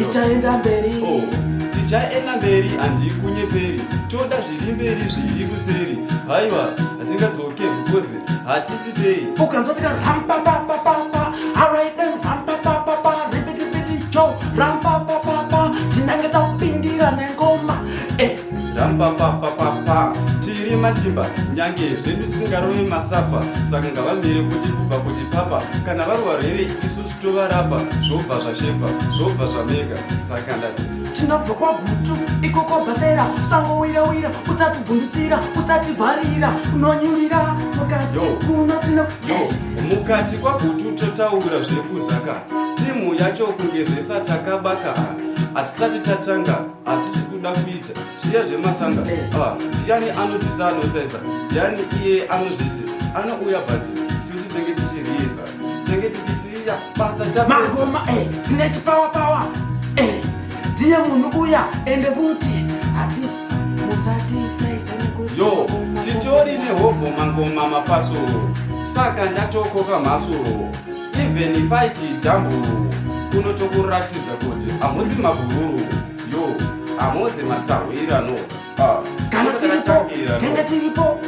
tichaenda mberi. Oh, tichaenda mberi handikunyeperi. Toda zviri mberi zviri kuseri. Haiwa, hatingadzoke because hatisi pei. Ukanzoti rampapapapapa, alright then rampapapapa, ripiti cho, rampapapapa, tinenge tapindira nengoma. Rampapapapapa, tiri matimba, nyange zvedu singarovi masapa. Saka ngavambire kuti kubva kuti papa, kana vari varwere isusu tovarapa. Zvobva zvashepa, zvobva zvameka, saka ndati tinobva kwagutu ikoko bhasera, usangowira-wira, usatibvundutsira, usativharira, unonyurira mukati kuno mukati kwagutu totaura zvekuzaka. Timu yacho kungezesa takabaka, hatisati tatanga, hatisi kuda kuita zviya zvemasanga. Ndiani anotisa anosaisa, ndiani iye anozviti anouya bati susu tenge tichiriisa, tenge tichisiya basa magoma. Tine chipawa ndiye munhu uya ende futi hati musatisaisa nekuti titori nehogoma mapasoro. Saka ndatokoka masoro. Even if I dambu kunotokuratidza kuti hamuzi mabhururu. Hamuzi masahwira no. Kana tiripo tenge tiripo